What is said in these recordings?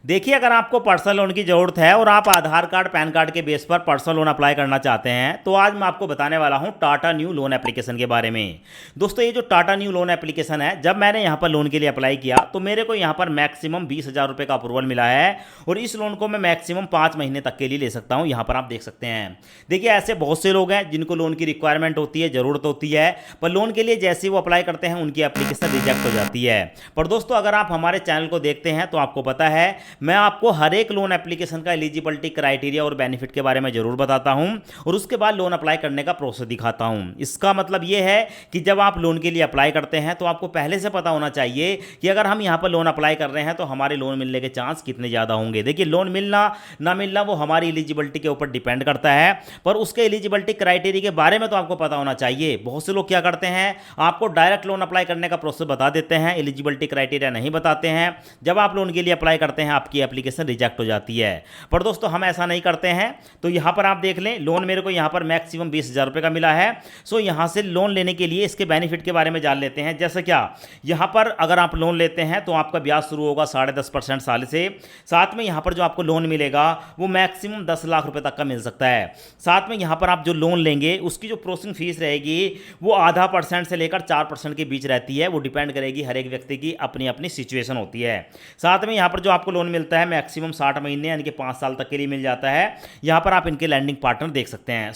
देखिए, अगर आपको पर्सनल लोन की ज़रूरत है और आप आधार कार्ड पैन कार्ड के बेस पर पर्सनल लोन अप्लाई करना चाहते हैं तो आज मैं आपको बताने वाला हूं टाटा न्यू लोन एप्लीकेशन के बारे में। दोस्तों, ये जो टाटा न्यू लोन एप्लीकेशन है, जब मैंने यहां पर लोन के लिए अप्लाई किया तो मेरे को यहां पर मैक्सिमम 20,000 रुपये का अप्रूवल मिला है और इस लोन को मैं मैक्सिमम 5 महीने तक के लिए ले सकता हूँ। यहाँ पर आप देख सकते हैं। देखिए, ऐसे बहुत से लोग हैं जिनको लोन की रिक्वायरमेंट होती है, ज़रूरत होती है, पर लोन के लिए जैसे ही वो अप्लाई करते हैं उनकी एप्लीकेशन रिजेक्ट हो जाती है। पर दोस्तों, अगर आप हमारे चैनल को देखते हैं तो आपको पता है मैं आपको हर एक लोन एप्लीकेशन का एलिजिबिलिटी क्राइटेरिया और बेनिफिट के बारे में जरूर बताता हूं और उसके बाद लोन अप्लाई करने का प्रोसेस दिखाता हूं। इसका मतलब यह है कि जब आप लोन के लिए अप्लाई करते हैं तो आपको पहले से पता होना चाहिए कि अगर हम यहां पर लोन अप्लाई कर रहे हैं तो हमारे लोन मिलने के चांस कितने ज़्यादा होंगे। देखिए, लोन मिलना ना मिलना वो हमारी एलिजिबिलिटी के ऊपर डिपेंड करता है, पर उसके एलिजिबिलिटी क्राइटेरिया के बारे में तो आपको पता होना चाहिए। बहुत से लोग क्या करते हैं, आपको डायरेक्ट लोन अप्लाई करने का प्रोसेस बता देते हैं, एलिजिबिलिटी क्राइटेरिया नहीं बताते हैं। जब आप लोन के लिए अप्लाई करते हैं आपकी एप्लीकेशन रिजेक्ट हो जाती है। पर दोस्तों, हम ऐसा नहीं करते हैं। तो यहां पर आप देख लें, लोन मेरे को यहां पर मैक्सिमम 20,000 रुपये का मिला है। सो यहां से लोन लेने के लिए इसके बेनिफिट के बारे में जान लेते हैं। जैसे क्या, यहां पर अगर आप लोन लेते हैं तो आपका ब्याज शुरू होगा 10.5% साल से। साथ में यहां पर जो आपको लोन मिलेगा वो मैक्सिमम 10 लाख रुपए तक का मिल सकता है। साथ में यहां पर आप जो लोन लेंगे उसकी जो प्रोसेसिंग फीस रहेगी वो 0.5% से लेकर 4% के बीच रहती है। वो डिपेंड करेगी, हर एक व्यक्ति की अपनी अपनी सिचुएशन होती है। साथ में यहां पर जो आपको लोन मिलता है मैक्सिमम 60 महीने यानी कि 5 साल तक के लिए मिल जाता है। यहां पर आप इनके लैंडिंग पार्टनर देख सकते हैं।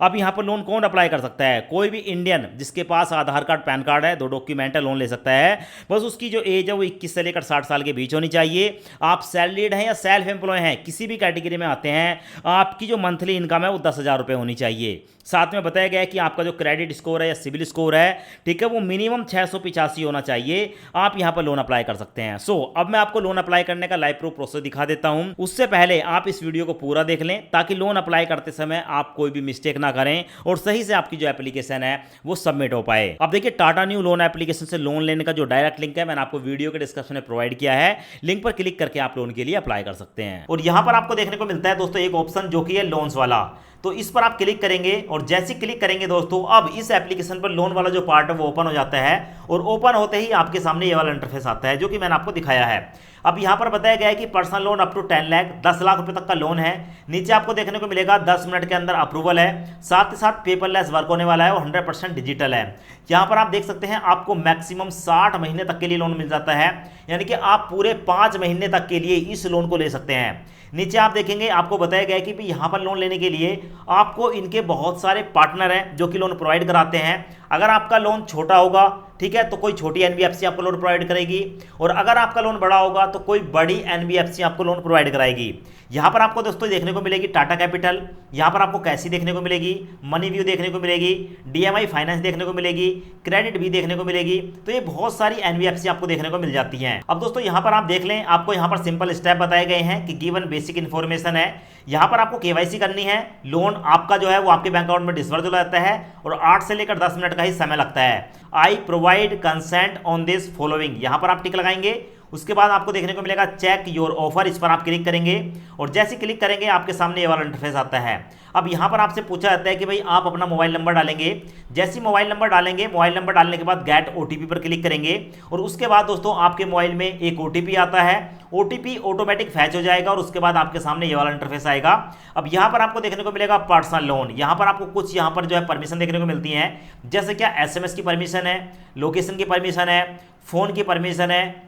अब यहां पर लोन कौन अप्लाई कर सकता है? कोई भी इंडियन जिसके पास आधार कार्ड पैन कार्ड है, 2 डॉक्यूमेंट है, लोन ले सकता है। बस उसकी जो एज है वो 21 से लेकर 60 साल के बीच होनी चाहिए। आप सैलरीड हैं या सेल्फ एम्प्लॉय हैं, किसी भी कैटेगरी में आते हैं, आपकी जो मंथली इनकम है वो 10,000 रुपये होनी चाहिए। साथ में बताया गया है कि आपका जो क्रेडिट स्कोर है या सिविल स्कोर है, ठीक है, वो मिनिमम 685 होना चाहिए। आप यहां पर लोन अप्लाई कर सकते हैं। अब मैं आपको लोन अप्लाई करने का लाइव प्रूफ प्रोसेस दिखा देता हूं। उससे पहले आप इस वीडियो को पूरा देख लें ताकि लोन अप्लाई करते समय आप कोई भी मिस्टेक ना करें और सही से आपकी जो एप्लीकेशन है वो सबमिट हो पाए। अब देखिए, टाटा न्यू लोन एप्लीकेशन से लोन लेने का जो डायरेक्ट लिंक है मैंने आपको वीडियो के डिस्क्रिप्शन में प्रोवाइड किया है। लिंक पर क्लिक करके आप लोन के लिए अप्लाई कर सकते हैं। और यहां पर आपको देखने को मिलता है दोस्तों एक ऑप्शन जो कि है लोन्स वाला। तो इस पर आप क्लिक करेंगे और जैसे क्लिक करेंगे दोस्तों, अब इस एप्लीकेशन पर लोन वाला जो पार्ट है वो ओपन हो जाता है और ओपन होते ही आपके सामने ये वाला इंटरफेस आता है जो कि मैंने आपको दिखाया है। अब यहां पर बताया गया है कि personal loan up to 10 lakh 10 lakh रुपए तक का लोन है। नीचे आपको देखने को मिलेगा 10 मिनट के अंदर अप्रूवल है, साथ ही साथ पेपरलेस वर्क होने वाला है और 100% डिजिटल है। यहां पर आप देख सकते हैं आपको मैक्सिमम 60 महीने तक के लिए लोन मिल जाता है, यानी कि आप पूरे 5 महीने तक के लिए इस लोन को ले सकते हैं। नीचे आप देखेंगे आपको बताया गया है कि यहां पर लोन लेने के लिए आपको इनके बहुत सारे पार्टनर हैं जो कि लोन प्रोवाइड कराते हैं। अगर आपका लोन छोटा होगा, ठीक है, तो कोई छोटी एनबीएफसी आपको लोन प्रोवाइड करेगी और अगर आपका लोन बड़ा होगा तो कोई बड़ी एनबीएफसी आपको लोन प्रोवाइड कराएगी। यहां पर आपको दोस्तों देखने को मिलेगी टाटा कैपिटल, यहां पर आपको कैसी देखने को मिलेगी, मनी व्यू देखने को मिलेगी, डीएमआई फाइनेंस देखने को मिलेगी, क्रेडिट भी देखने को मिलेगी। तो ये बहुत सारी एनबीएफसी आपको देखने को मिल जाती हैं। अब दोस्तों यहां पर आप देख लें, आपको यहां पर सिंपल स्टेप बताए गए हैं कि गिवन बेसिक इन्फॉर्मेशन है। यहां पर आपको केवाईसी करनी है। लोन आपका जो है वो आपके बैंक अकाउंट में डिस्बर्स हो जाता है और 8 से लेकर 10 मिनट का ही समय लगता है। I provide consent on this following, यहां पर आप टिक लगाएंगे। उसके बाद आपको देखने को मिलेगा चेक योर ऑफर, इस पर आप क्लिक करेंगे और जैसे क्लिक करेंगे आपके सामने ये वाला इंटरफेस आता है। अब यहां पर आपसे पूछा जाता है कि भाई आप अपना मोबाइल नंबर डालेंगे। जैसे मोबाइल नंबर डालेंगे, मोबाइल नंबर डालने के बाद गेट ओटीपी पर क्लिक करेंगे और उसके बाद दोस्तों आपके मोबाइल में एक ओटीपी आता है। ओटीपी ऑटोमेटिक फैच हो जाएगा और उसके बाद आपके सामने ये वाला इंटरफेस आएगा। अब यहां पर आपको देखने को मिलेगा पर्सनल लोन। यहां पर आपको कुछ यहां पर जो है परमिशन देखने को मिलती है, जैसे क्या एसएमएस की परमिशन है, लोकेशन की परमिशन है, फोन की परमिशन है,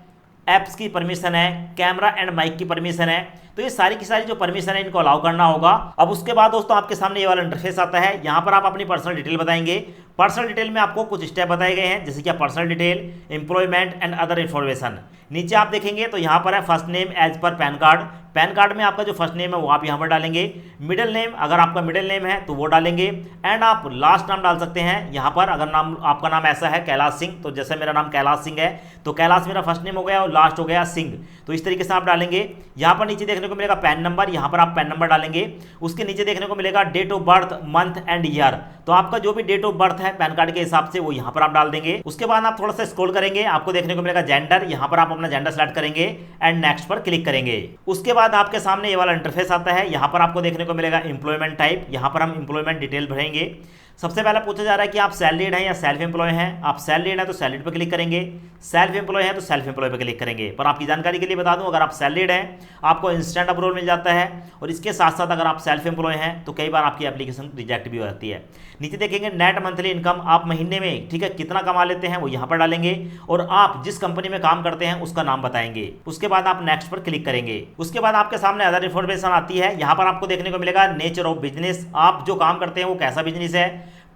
ऐप्स की परमिशन है, कैमरा एंड माइक की परमिशन है। तो ये सारी की सारी जो परमिशन है इनको अलाउ करना होगा। अब उसके बाद दोस्तों आपके सामने ये वाला इंटरफेस आता है। यहां पर आप अपनी पर्सनल डिटेल बताएंगे। पर्सनल डिटेल में आपको कुछ स्टेप बताए गए हैं, जैसे कि personal detail, employment and other information. नीचे आप देखेंगे तो यहाँ पर है first name as per PAN card. PAN card में आपका जो फर्स्ट नेम है वो आप यहाँ पर डालेंगे। मिडिल नेम, अगर आपका मिडिल नेम है तो वो डालेंगे। एंड आप लास्ट नाम डाल सकते हैं यहाँ पर। अगर नाम आपका नाम ऐसा है कैलाश सिंह, तो जैसे मेरा नाम कैलाश सिंह है तो कैलाश मेरा फर्स्ट नेम हो गया और लास्ट हो गया सिंह, तो इस तरीके से आप डालेंगे। यहाँ पर नीचे देखने को मिलेगा पैन नंबर, यहाँ पर आप पैन नंबर डालेंगे। उसके नीचे देखने को मिलेगा date of birth, month and year, तो आपका जो भी डेट ऑफ बर्थ है पैन कार्ड के हिसाब से वो यहाँ पर आप डाल देंगे। उसके बाद आप थोड़ा सा स्क्रॉल करेंगे, आपको देखने को मिलेगा जेंडर, यहाँ पर आप अपना जेंडर सेलेक्ट करेंगे एंड नेक्स्ट पर क्लिक करेंगे। उसके बाद आपके सामने ये वाला इंटरफेस आता है। यहाँ पर आपको देखने को मिलेगा एम्प्लॉयमेंट टाइप, यहाँ पर हम एम्प्लॉयमेंट डिटेल भरेंगे। सबसे पहला पूछा जा रहा है कि आप सैलरीड हैं या सेल्फ एम्प्लॉय हैं। आप सैलरीड हैं तो सैलरीड पर क्लिक करेंगे, सेल्फ एम्प्लॉय हैं तो सेल्फ एम्प्लॉय पर क्लिक करेंगे। पर आपकी जानकारी के लिए बता दूं, अगर आप सैलरीड हैं आपको इंस्टेंट अप्रूवल मिल जाता है, और इसके साथ साथ अगर आप सेल्फ एम्प्लॉय हैं तो कई बार आपकी एप्लीकेशन रिजेक्ट भी हो जाती है। नीचे देखेंगे नेट मंथली इनकम, आप महीने में ठीक है कितना कमा लेते हैं वो यहाँ पर डालेंगे, और आप जिस कंपनी में काम करते हैं उसका नाम बताएंगे। उसके बाद आप नेक्स्ट पर क्लिक करेंगे। उसके बाद आपके सामने अदर इन्फॉर्मेशन आती है। यहाँ पर आपको देखने को मिलेगा नेचर ऑफ बिजनेस, आप जो काम करते हैं वो कैसा बिजनेस है।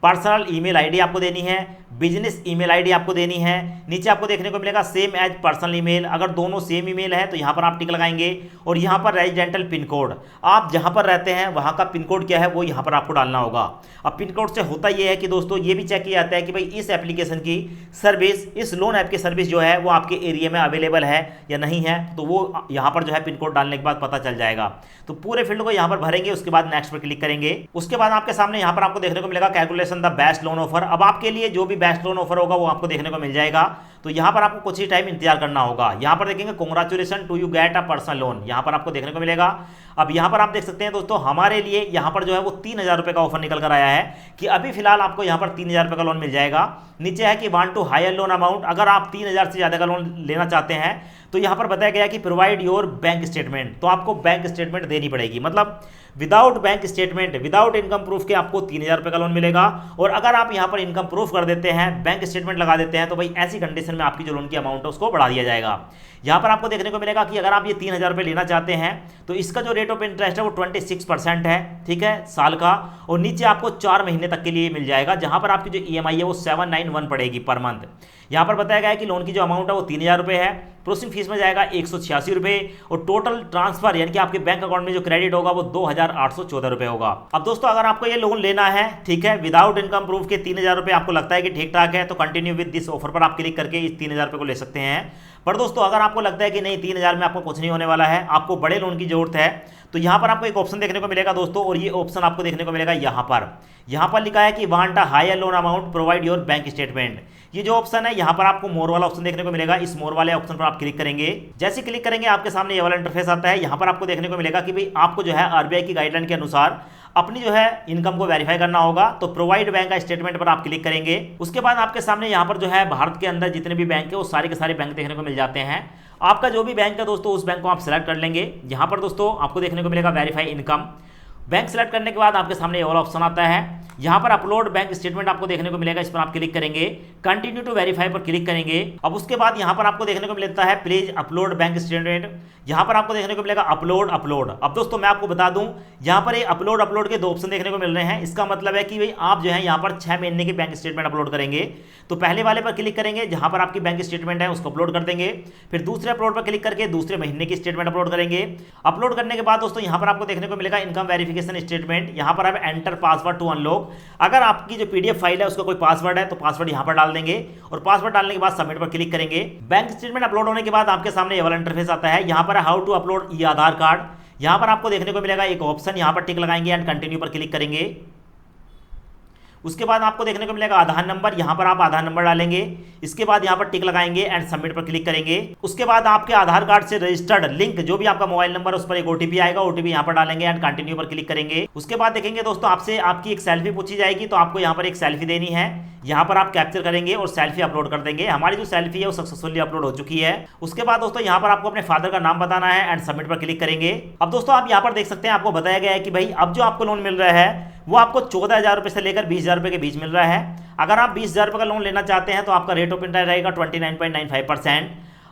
पर्सनल ईमेल आईडी आपको देनी है, बिजनेस ईमेल आईडी आपको देनी है। नीचे आपको देखने को मिलेगा सेम एज पर्सनल ईमेल, अगर दोनों सेम ईमेल है तो यहाँ पर आप टिक लगाएंगे। और यहाँ पर रेजिडेंटल पिन कोड, आप जहाँ पर रहते हैं वहाँ का पिन कोड क्या है वो यहाँ पर आपको डालना होगा। अब पिन कोड से होता ये है कि दोस्तों ये भी चेक किया जाता है कि भाई इस एप्लीकेशन की सर्विस, इस लोन ऐप की सर्विस जो है वो आपके एरिया में अवेलेबल है या नहीं है, तो वो यहाँ पर जो है पिन कोड डालने के बाद पता चल जाएगा। तो पूरे फील्ड को यहाँ पर भरेंगे, उसके बाद नेक्स्ट पर क्लिक करेंगे। उसके बाद आपके सामने यहाँ पर आपको देखने को मिलेगा calculation the best loan offer. अब आपके लिए जो भी बेस्ट लोन ऑफर होगा वो आपको देखने को मिल जाएगा। तो यहाँ पर आपको कुछ ही टाइम इंतजार करना होगा। यहाँ पर देखेंगे congratulation to you get a personal loan, यहाँ पर आपको देखने को मिलेगा। अब यहाँ पर आप देख सकते हैं दोस्तों, हमारे लिए यहाँ पर जो है वो 3,000 रुपये का ऑफर निकल कर आया है कि अभी फिलहाल आपको यहाँ पर 3,000 रुपये का लोन मिल जाएगा। नीचे है कि want to higher loan amount, अगर आप 3,000 से ज़्यादा का लोन लेना चाहते हैं तो यहाँ पर बताया गया कि प्रोवाइड योर बैंक स्टेटमेंट, तो आपको बैंक स्टेटमेंट देनी पड़ेगी। मतलब without bank statement, without income proof के आपको 3,000 रुपये का लोन मिलेगा। और अगर आप यहाँ पर इनकम प्रूफ कर देते हैं, बैंक स्टेटमेंट लगा देते हैं, तो भाई ऐसी कंडीशन में आपकी जो लोन की अमाउंट है उसको बढ़ा दिया जाएगा। यहाँ पर आपको देखने को मिलेगा कि अगर आप ये 3,000 रुपये लेना चाहते हैं तो इसका जो रेट ऑफ इंटरेस्ट है वो 26% है, ठीक है, साल का। और नीचे आपको 4 महीने तक के लिए मिल जाएगा, जहाँ पर आपकी जो EMI है वो 791 पड़ेगी पर मंथ। यहाँ पर बताया गया है कि लोन की जो अमाउंट है वो 3,000 रुपये है, प्रोसेसिंग फीस में जाएगा 186 रुपये, और टोटल ट्रांसफर यानी कि आपके बैंक अकाउंट में जो क्रेडिट होगा वो 2,814 रुपये होगा। अब दोस्तों अगर आपको ये लोन लेना है, ठीक है, विदाउट इनकम प्रूफ के 3,000 रुपये आपको लगता है कि ठीक ठाक है, तो कंटिन्यू विद दिस ऑफर पर आप क्लिक करके इस 3,000 रुपये को ले सकते हैं। पर दोस्तों अगर आपको लगता है कि नहीं 3,000 में आपको कुछ नहीं होने वाला है, आपको बड़े लोन की जरूरत है, तो यहाँ पर आपको एक ऑप्शन देखने को मिलेगा दोस्तों, और ये ऑप्शन आपको देखने को मिलेगा यहाँ पर लिखा है कि want a higher loan amount provide your bank statement. ये जो ऑप्शन है यहाँ पर आपको मोर वाला ऑप्शन देखने को मिलेगा, इस मोर वाले ऑप्शन पर आप क्लिक करेंगे। जैसे क्लिक करेंगे आपके सामने ये वाला इंटरफेस आता है। यहाँ पर आपको देखने को मिलेगा कि भाई आपको जो है RBI की गाइडलाइन के अनुसार अपनी जो है इनकम को वेरीफाई करना होगा। तो प्रोवाइड बैंक का स्टेटमेंट पर आप क्लिक करेंगे। उसके बाद आपके सामने यहाँ पर जो है भारत के अंदर जितने भी बैंक है वो सारे के सारे बैंक देखने को मिल जाते हैं। आपका जो भी बैंक है दोस्तों उस बैंक को आप सेलेक्ट कर लेंगे। यहाँ पर दोस्तों आपको देखने को मिलेगा वेरीफाई इनकम। बैंक सेलेक्ट करने के बाद आपके सामने ये वाला ऑप्शन आता है, यहाँ पर अपलोड बैंक स्टेटमेंट आपको देखने को मिलेगा, इस पर आप क्लिक करेंगे। कंटिन्यू टू वेरीफाई पर क्लिक करेंगे। अब उसके बाद यहाँ पर आपको देखने को मिलता है प्लीज अपलोड बैंक स्टेटमेंट। यहाँ पर आपको देखने को मिलेगा अपलोड। अब दोस्तों मैं आपको बता दूं, यहाँ पर ये अपलोड के 2 ऑप्शन देखने को मिल रहे हैं। इसका मतलब है कि भाई आप जो है यहाँ पर 6 महीने की बैंक स्टेटमेंट अपलोड करेंगे, तो पहले वाले पर क्लिक करेंगे जहाँ पर आपकी बैंक स्टेटमेंट है उसको अपलोड कर देंगे। फिर दूसरे अपलोड पर क्लिक करके दूसरे महीने की स्टेटमेंट अपलोड करेंगे। अपलोड करने के बाद दोस्तों यहाँ पर आपको देखने को मिलेगा इनकम वेरिफिकेशन स्टेटमेंट। यहाँ पर आप एंटर पासवर्ड टू अनलॉक, अगर आपकी जो PDF फाइल है उसका कोई पासवर्ड है तो पासवर्ड यहाँ पर डाल देंगे, और पासवर्ड डालने के बाद सबमिट पर क्लिक करेंगे। बैंक स्टेटमेंट अपलोड होने के बाद आपके सामने ये वाला इंटरफेस आता है। यहाँ पर how to upload e Aadhaar card, यहाँ पर आपको देखने को मिलेगा एक ऑप्शन, यहाँ पर टिक लगाएंगे एंड कंटिन्यू पर क्लिक करेंगे। उसके बाद आपको देखने को मिलेगा आधार नंबर, यहाँ पर आप आधार नंबर डालेंगे। इसके बाद यहाँ पर टिक लगाएंगे एंड सबमिट पर क्लिक करेंगे। उसके बाद आपके आधार कार्ड से रजिस्टर्ड लिंक जो भी आपका मोबाइल नंबर उस पर एक OTP आएगा, OTP यहाँ पर डालेंगे एंड कंटिन्यू पर क्लिक करेंगे। उसके बाद देखेंगे दोस्तों आपसे आपकी एक सेल्फी पूछी जाएगी, तो आपको यहाँ पर एक सेल्फी देनी है। यहाँ पर आप कैप्चर करेंगे और सेल्फी अपलोड कर देंगे। हमारी जो सेल्फी है वो सक्सेसफुली अपलोड हो चुकी है। उसके बाद दोस्तों यहाँ पर आपको अपने फादर का नाम बताना है एंड सबमिट पर क्लिक करेंगे। अब दोस्तों आप यहाँ पर देख सकते हैं, आपको बताया गया है कि भाई अब जो आपको लोन मिल रहा है वो आपको 14,000 रुपये से लेकर 20,000 रुपये के बीच मिल रहा है। अगर आप 20,000 रुपये का लोन लेना चाहते हैं तो आपका रेट ऑफ इंटरेस्ट रहेगा 29.95%।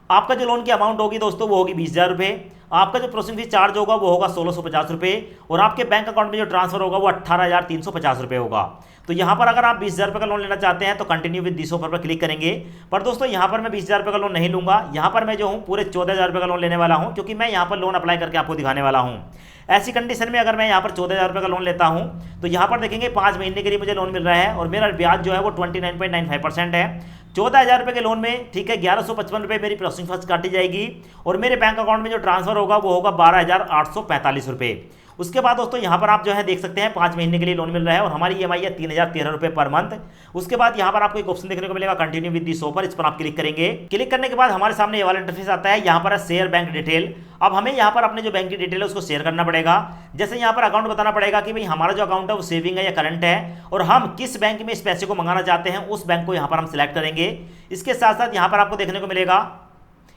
आपका जो लोन की अमाउंट होगी दोस्तों वो होगी 20,000 रुपये। आपका जो प्रोसेसिंग फीस चार्ज होगा वो होगा 1,650 रुपये, और आपके बैंक अकाउंट में जो ट्रांसफर होगा वो 18,350 रुपये होगा। तो यहाँ पर अगर आप 20,000 रुपये का लोन लेना चाहते हैं तो कंटिन्यू विद दिस ऑफर पर क्लिक करेंगे। पर दोस्तों यहाँ पर मैं 20,000 रुपये का लोन नहीं लूँगा, यहाँ पर मैं जो हूँ पूरे 14,000 रुपये का लोन लेने वाला हूँ, क्योंकि मैं यहाँ पर लोन अप्लाई करके आपको दिखाने वाला हूँ। ऐसी कंडीशन में अगर मैं यहाँ पर 14,000 रुपये का लोन लेता हूँ तो यहाँ पर देखेंगे 5 महीने के लिए मुझे लोन मिल रहा है, और मेरा ब्याज जो है वो 29.95% है। 14,000 रुपये के लोन में ठीक है 1,155 रुपये मेरी प्रोसेसिंग फीस काटी जाएगी, और मेरे बैंक अकाउंट में जो ट्रांसफर होगा वो होगा 12,845 रुपये। उसके बाद दोस्तों यहाँ पर आप जो है देख सकते हैं 5 महीने के लिए लोन मिल रहा है और हमारी EMI है 3013 रुपये पर मंथ। उसके बाद यहाँ पर आपको एक ऑप्शन देखने को मिलेगा कंटिन्यू विद दिस ऑफर, इस पर आप क्लिक करेंगे। क्लिक करने के बाद हमारे सामने ये वाला इंटरफेस आता है, यहाँ पर है शेयर बैंक डिटेल। अब हमें यहाँ पर अपने जो बैंक की डिटेल है उसको शेयर करना पड़ेगा। जैसे यहाँ पर अकाउंट बताना पड़ेगा कि भाई हमारा जो अकाउंट है वो सेविंग है या करंट है, और हम किस बैंक में इस पैसे को मंगाना चाहते हैं उस बैंक को यहाँ पर हम सिलेक्ट करेंगे। इसके साथ साथ यहाँ पर आपको देखने को मिलेगा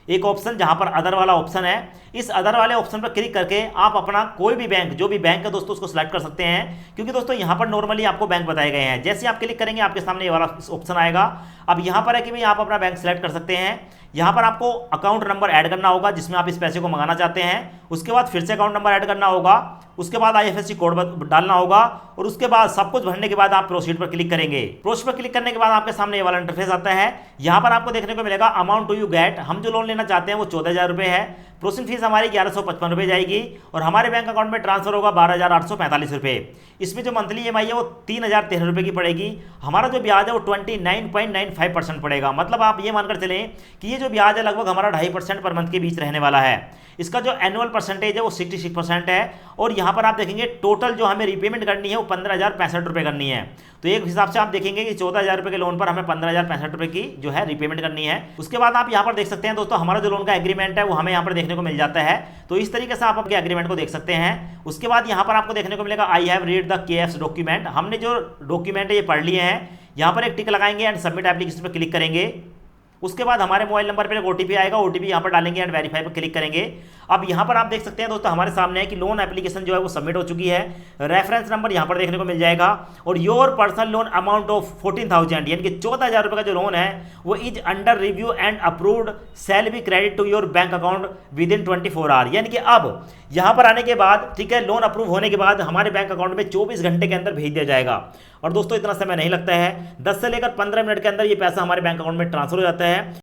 एक ऑप्शन जहां पर अदर वाला ऑप्शन है। इस अदर वाले ऑप्शन पर क्लिक करके आप अपना कोई भी बैंक, जो भी बैंक है दोस्तों, उसको सिलेक्ट कर सकते हैं, क्योंकि दोस्तों यहां पर नॉर्मली आपको बैंक बताए गए हैं। जैसे आप क्लिक करेंगे आपके सामने ये वाला ऑप्शन आएगा। अब यहां पर है कि भाई आप अपना बैंक सिलेक्ट कर सकते हैं। यहां पर आपको अकाउंट नंबर ऐड करना होगा जिसमें आप इस पैसे को मंगाना चाहते हैं। उसके बाद फिर से अकाउंट नंबर ऐड करना होगा। उसके बाद IFSC कोड डालना होगा और उसके बाद सब कुछ भरने के बाद आप प्रोसीड पर क्लिक करेंगे। प्रोसीड पर क्लिक करने के बाद आपके सामने ये वाला इंटरफेस आता है। यहाँ पर आपको देखने को मिलेगा अमाउंट टू यू गेट, हम जो लोन लेना चाहते हैं वो 14,000 रुपये है। प्रोसेसिंग फीस हमारी 1155 रुपये जाएगी और हमारे बैंक अकाउंट में ट्रांसफर होगा 12,845 रुपये। इसमें जो मंथली EMI है वो 3,013 रुपये की पड़ेगी। हमारा जो ब्याज है वो 29.95% पड़ेगा। मतलब आप ये मानकर चलें कि ये जो ब्याज है लगभग हमारा 2.5% पर मंथ के बीच रहने वाला है। इसका जो एनुअल परसेंटेज है वो 66% है और यहाँ पर आप देखेंगे टोटल जो हमें रीपेमेंट करनी है वो 15,065 रुपये करनी है। तो एक हिसाब से आप देखेंगे कि 14,000 रुपये के लोन पर हमें 15,065 रुपये की जो है रीपेमेंट करनी है। उसके बाद आप यहाँ पर देख सकते हैं दोस्तों हमारा जो लोन का एग्रीमेंट है वो हमें यहाँ पर देखने को मिल जाता है। तो इस तरीके से आप अपने एग्रीमेंट को देख सकते हैं। उसके बाद यहाँ पर आपको देखने को मिलेगा I have read the KF's document, हमने जो डॉक्यूमेंट है ये पढ़ लिए हैं। यहाँ पर एक टिक लगाएंगे एंड सबमिट एप्लीकेशन पर क्लिक करेंगे। उसके बाद हमारे मोबाइल नंबर पर एक OTP आएगा, OTP यहाँ पर डालेंगे एंड वेरीफाई पर क्लिक करेंगे। अब यहाँ पर आप देख सकते हैं दोस्तों हमारे सामने है कि लोन एप्लीकेशन जो है वो सबमिट हो चुकी है। रेफरेंस नंबर यहाँ पर देखने को मिल जाएगा और your personal loan amount of 14,000 यानी कि 14,000 रुपये का जो लोन है वो is under review and approved shall be credit to your bank account within 24 hour. यानी कि अब यहाँ पर आने के बाद, ठीक है, लोन अप्रूव होने के बाद हमारे बैंक अकाउंट में 24 घंटे के अंदर भेज दिया जाएगा। और दोस्तों इतना समय नहीं लगता है, 10 से लेकर 15 मिनट के अंदर ये पैसा हमारे बैंक अकाउंट में ट्रांसफर हो जाता है।